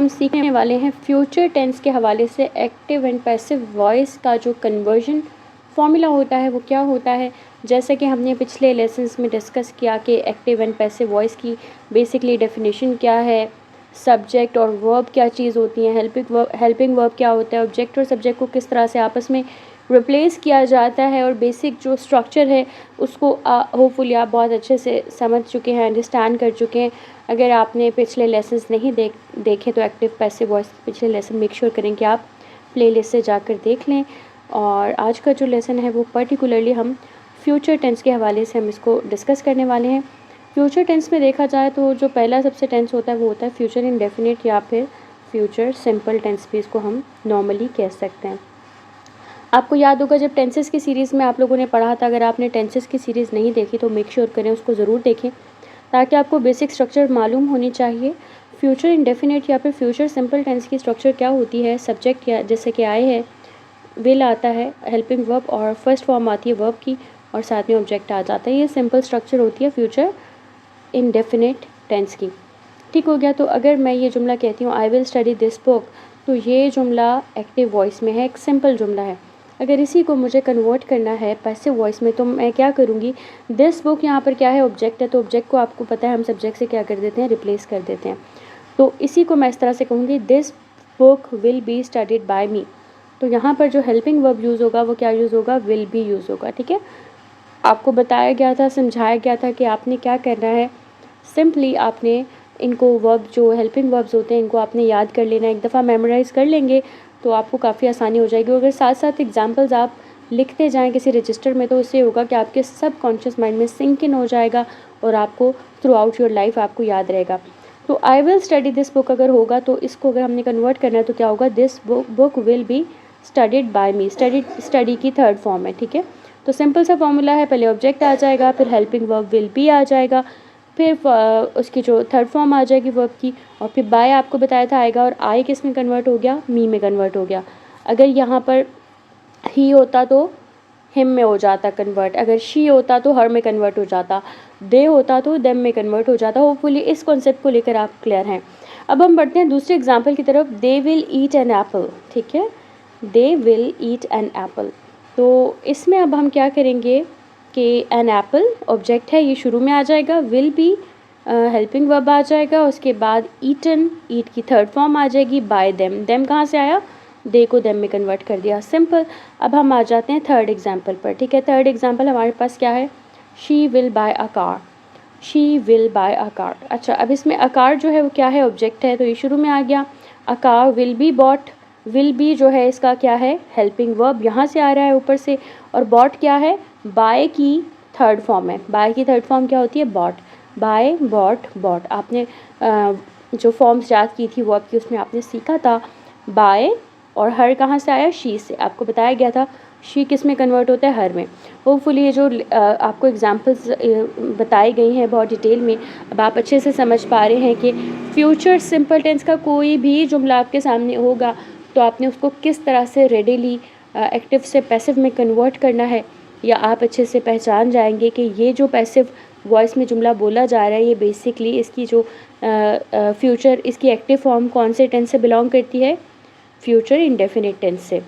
हम सीखने वाले हैं फ्यूचर टेंस के हवाले से एक्टिव एंड पैसिव वॉइस का जो कन्वर्जन फॉर्मूला होता है वो क्या होता है। जैसे कि हमने पिछले लेसन्स में डिस्कस किया कि एक्टिव एंड पैसिव वॉइस की बेसिकली डेफिनेशन क्या है, सब्जेक्ट और वर्ब क्या चीज़ होती हैं, हेल्पिंग वर्ब क्या होता है, ऑब्जेक्ट और सब्जेक्ट को किस तरह से आपस में रिप्लेस किया जाता है, और बेसिक जो स्ट्रक्चर है उसको होपफुली आप बहुत अच्छे से समझ चुके हैं, अंडरस्टैंड कर चुके हैं। अगर आपने पिछले लेसन्स नहीं देखे तो एक्टिव पैसिव वॉइस पिछले लेसन मेक श्योर करें कि आप प्लेलिस्ट से जाकर देख लें। और आज का जो लेसन है वो पर्टिकुलरली हम फ्यूचर टेंस के हवाले से हम इसको डिस्कस करने वाले हैं। फ्यूचर टेंस में देखा जाए तो जो पहला सबसे टेंस होता है वो होता है फ्यूचर इंडेफिनिट या फिर फ्यूचर सिंपल टेंस भी इसको हम नॉर्मली कह सकते हैं। आपको याद होगा जब टेंसेस की सीरीज़ में आप लोगों ने पढ़ा था, अगर आपने टेंसेस की सीरीज़ नहीं देखी तो मेक श्योर करें उसको ज़रूर देखें ताकि आपको बेसिक स्ट्रक्चर मालूम होनी चाहिए। फ्यूचर इंडेफिनिट या फिर फ्यूचर सिंपल टेंस की स्ट्रक्चर क्या होती है, सब्जेक्ट या जैसे कि आए है, विल आता है, हेल्पिंग वर्ब और फर्स्ट फॉर्म आती है वर्ब की और साथ में ऑब्जेक्ट आ जाता है। ये सिंपल स्ट्रक्चर होती है फ्यूचर इंडेफिनिट टेंस की। ठीक हो गया। तो अगर मैं ये जुमला कहती हूँ I will study this book, तो ये जुमला एक्टिव वॉइस में है, एक सिंपल जुमला है। अगर इसी को मुझे कन्वर्ट करना है पैसिव वॉइस में तो मैं क्या करूँगी, दिस बुक यहाँ पर क्या है, ऑब्जेक्ट है, तो ऑब्जेक्ट को आपको पता है हम सब्जेक्ट से क्या कर देते हैं, रिप्लेस कर देते हैं। तो इसी को मैं इस तरह से कहूँगी, this book will be studied by me. तो यहाँ पर जो हेल्पिंग वर्ब यूज़ होगा वो क्या यूज़ होगा, विल बी यूज़ होगा। ठीक है, आपको बताया गया था, समझाया गया था कि आपने क्या करना है, सिंपली आपने इनको वर्ब जो हेल्पिंग वर्ब्स होते हैं इनको आपने याद कर लेना। एक दफ़ा मेमोराइज़ कर लेंगे तो आपको काफ़ी आसानी हो जाएगी। अगर साथ साथ एग्जांपल्स आप लिखते जाएं किसी रजिस्टर में तो उससे होगा कि आपके सब कॉन्शियस माइंड में सिंक इन हो जाएगा और आपको थ्रू आउट योर लाइफ आपको याद रहेगा। तो I will study this book अगर होगा तो इसको अगर हमने कन्वर्ट करना है तो क्या होगा, this book will be studied by me. Study की थर्ड फॉर्म है। ठीक है, तो सिंपल सा फॉर्मूला है, पहले ऑब्जेक्ट आ जाएगा, फिर हेल्पिंग वर्ब विल बी आ जाएगा, फिर उसकी जो थर्ड फॉर्म आ जाएगी वर्ब की, और फिर बाय आपको बताया था आएगा, और आई किस में कन्वर्ट हो गया, मी में कन्वर्ट हो गया। अगर यहाँ पर ही होता तो हिम में हो जाता कन्वर्ट, अगर शी होता तो हर में कन्वर्ट हो जाता, दे होता तो देम में कन्वर्ट हो जाता। होपफुली इस कॉन्सेप्ट को लेकर आप क्लियर हैं। अब हम बढ़ते हैं दूसरे एग्जाम्पल की तरफ, they will eat an apple. ठीक है, they will eat an apple. तो इसमें अब हम क्या करेंगे कि एन एप्पल ऑब्जेक्ट है, ये शुरू में आ जाएगा, विल बी हेल्पिंग वर्ब आ जाएगा, उसके बाद ईटन, ईट की थर्ड फॉर्म आ जाएगी, बाय देम, देम कहाँ से आया, दे को देम में कन्वर्ट कर दिया, सिंपल। अब हम आ जाते हैं थर्ड एग्जाम्पल पर। ठीक है, थर्ड एग्जाम्पल हमारे पास क्या है, she will buy a car, she will buy a car. अच्छा, अब इसमें अ कार जो है वो क्या है, ऑब्जेक्ट है, तो ये शुरू में आ गया, a car will be bought, will be जो है इसका क्या है, हेल्पिंग वर्ब यहाँ से आ रहा है ऊपर से, और बॉट क्या है, बाय की थर्ड फॉर्म है। बाय की थर्ड फॉर्म क्या होती है, बॉट, बाय बॉट बॉट। आपने जो फॉर्म्स याद की थी वो आपकी उसमें आपने सीखा था, बाय और हर कहाँ से आया, शी से, आपको बताया गया था शी किस में कन्वर्ट होता है, हर में। होपफुली ये जो आपको एग्जांपल्स बताई गई हैं बहुत डिटेल में, अब आप अच्छे से समझ पा रहे हैं कि फ्यूचर सिंपल टेंस का कोई भी जुमला आपके सामने होगा तो आपने उसको किस तरह से रेडीली एक्टिव से पैसिव में कन्वर्ट करना है, या आप अच्छे से पहचान जाएंगे कि ये जो पैसिव वॉइस में जुमला बोला जा रहा है ये बेसिकली इसकी जो फ्यूचर इसकी एक्टिव फॉर्म कौन से टेंस से बिलोंग करती है, फ्यूचर इंडेफिनिट टेंस से।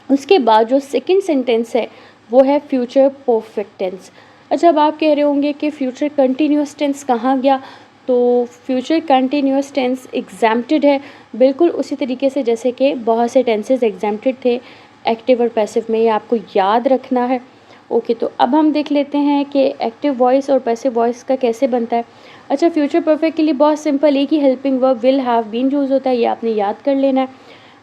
उसके बाद जो सेकंड सेंटेंस है वो है फ्यूचर परफेक्ट टेंस। अच्छा, अब आप कह रहे होंगे कि फ्यूचर कंटिन्यूस टेंस कहाँ गया, तो फ्यूचर कंटिन्यूस टेंस एग्जाम्प्टेड है, बिल्कुल उसी तरीके से जैसे कि बहुत से टेंसेस एग्जाम्प्टेड थे एक्टिव और पैसिव में, ये आपको याद रखना है। ओके, तो अब हम देख लेते हैं कि एक्टिव वॉइस और पैसिव वॉइस का कैसे बनता है। अच्छा, फ्यूचर परफेक्ट के लिए बहुत सिंपल, एक ही helping verb will have been use होता है, ये आपने याद कर लेना है।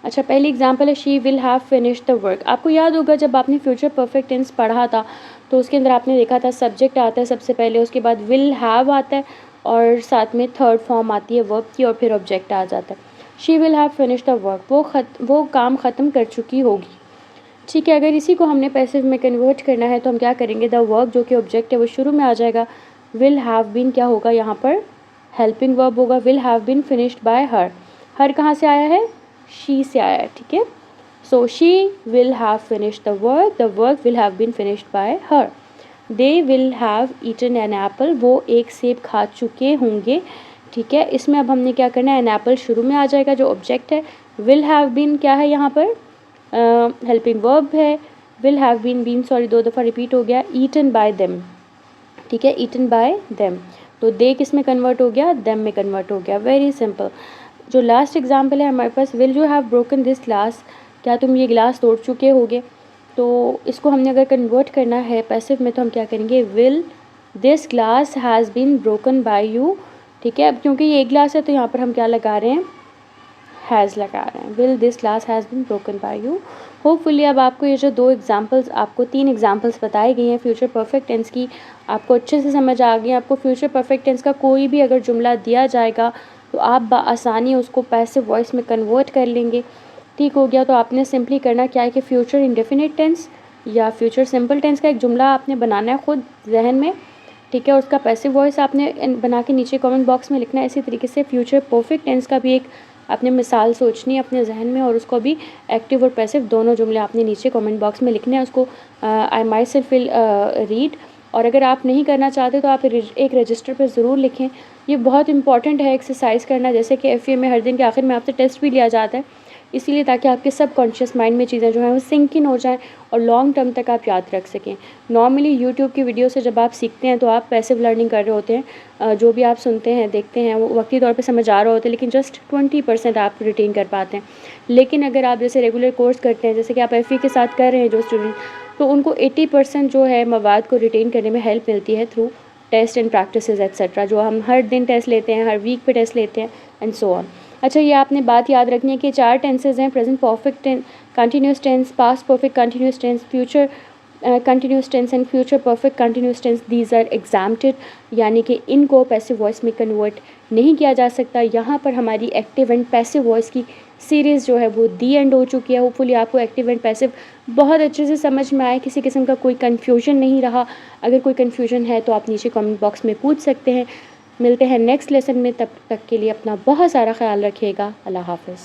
अच्छा, पहली एग्जांपल है she will have finish the work. आपको याद होगा जब आपने फ्यूचर परफेक्ट टेंस पढ़ा था तो उसके अंदर आपने देखा था सब्जेक्ट आता है सबसे पहले, उसके बाद विल हैव आता है और साथ में थर्ड फॉर्म आती है वर्ब की और फिर ऑब्जेक्ट आ जाता है। She will have finish the work, वो काम ख़त्म कर चुकी होगी। ठीक है, अगर इसी को हमने पैसिव में कन्वर्ट करना है तो हम क्या करेंगे, द वर्क जो कि ऑब्जेक्ट है वो शुरू में आ जाएगा, विल हैव बीन क्या होगा यहाँ पर, हेल्पिंग वर्ब होगा, will have been finished by her. Her कहाँ से आया है, शी से आया है। ठीक है, so she will have finished the work will have been finished by her. They will have eaten an apple, वो एक सेब खा चुके होंगे। ठीक है, इसमें अब हमने क्या करना है, एन एप्पल शुरू में आ जाएगा जो ऑब्जेक्ट है, विल हैव बीन क्या है यहाँ पर, हेल्पिंग वर्ब है, विल हैव बीन सॉरी 2 दफ़ा रिपीट हो गया, ईटन बाय देम, ठीक है, ईटन बाय देम, तो दे किस में कन्वर्ट हो गया, देम में कन्वर्ट हो गया, वेरी सिंपल। जो लास्ट एग्जाम्पल है हमारे पास, will you have broken this glass, क्या तुम ये गिलास तोड़ चुके होगे, तो इसको हमने अगर कन्वर्ट करना है पैसिव में तो हम क्या करेंगे, will this glass has been broken by you, ठीक है। अब क्योंकि ये एक ग्लास है तो यहाँ पर हम क्या लगा रहे हैं, हैज़ लगा रहे हैं, will this glass has been broken by you. Hopefully अब आपको ये जो 2 एग्जांपल्स, आपको 3 एग्जांपल्स बताई गई हैं फ्यूचर परफेक्ट टेंस की, आपको अच्छे से समझ आ गई। आपको फ्यूचर परफेक्ट टेंस का कोई भी अगर जुमला दिया जाएगा तो आप बआसानी उसको पैसिव वॉइस में कन्वर्ट कर लेंगे, ठीक हो गया। तो आपने सिंपली करना क्या है कि फ्यूचर इंडेफिनिट टेंस या फ्यूचर सिंपल टेंस का एक जुमला आपने बनाना है खुद जहन में, ठीक है, उसका पैसिव वॉइस आपने बना के नीचे कमेंट बॉक्स में लिखना है। इसी तरीके से फ्यूचर परफेक्ट टेंस का भी एक आपने मिसाल सोचनी है अपने जहन में, और उसको भी एक्टिव और पैसिव दोनों जुमले आपने नीचे कमेंट बॉक्स में लिखने हैं। उसको आई माई सेल्फ विल रीड, और अगर आप नहीं करना चाहते तो आप एक रजिस्टर पर ज़रूर लिखें। ये बहुत इंपॉर्टेंट है एक्सरसाइज करना, जैसे कि FA में हर दिन के आखिर में आपसे टेस्ट भी लिया जाता है, इसीलिए ताकि आपके सब कॉन्शियस माइंड में चीज़ें जो हैं वो सिंक इन हो जाएं और लॉन्ग टर्म तक आप याद रख सकें। नॉर्मली यूट्यूब की वीडियो से जब आप सीखते हैं तो आप पैसिव लर्निंग कर रहे होते हैं, जो भी आप सुनते हैं देखते हैं वो वक्ती तौर पे समझ आ रहे होते हैं, लेकिन जस्ट 20% आप रिटेन कर पाते हैं। लेकिन अगर आप जैसे रेगुलर कोर्स करते हैं, जैसे कि आप FE के साथ कर रहे हैं जो स्टूडेंट, तो उनको 80% जो है मवाद को रिटेन करने में हेल्प मिलती है through test and practices etcetera, जो हम हर दिन टेस्ट लेते हैं, हर वीक पे टेस्ट लेते हैं एंड सो ऑन। अच्छा, ये आपने बात याद रखनी है कि 4 टेंसेज हैं, present perfect tense, continuous tense, past perfect continuous tense, future continuous tense and future perfect continuous tense. These are exempted, यानी कि इनको पैसिव वॉइस में कन्वर्ट नहीं किया जा सकता। यहाँ पर हमारी एक्टिव एंड पैसिव वॉइस की सीरीज़ जो है वो दी एंड हो चुकी है। होपफुली आपको एक्टिव एंड पैसिव बहुत अच्छे से समझ में आए, किसी किस्म का कोई कन्फ्यूजन नहीं रहा। अगर कोई कन्फ्यूजन है तो आप नीचे कमेंट बॉक्स में पूछ सकते हैं। मिलते हैं नेक्स्ट लेसन में, तब तक के लिए अपना बहुत सारा ख्याल रखिएगा। अल्लाह हाफ़िज़।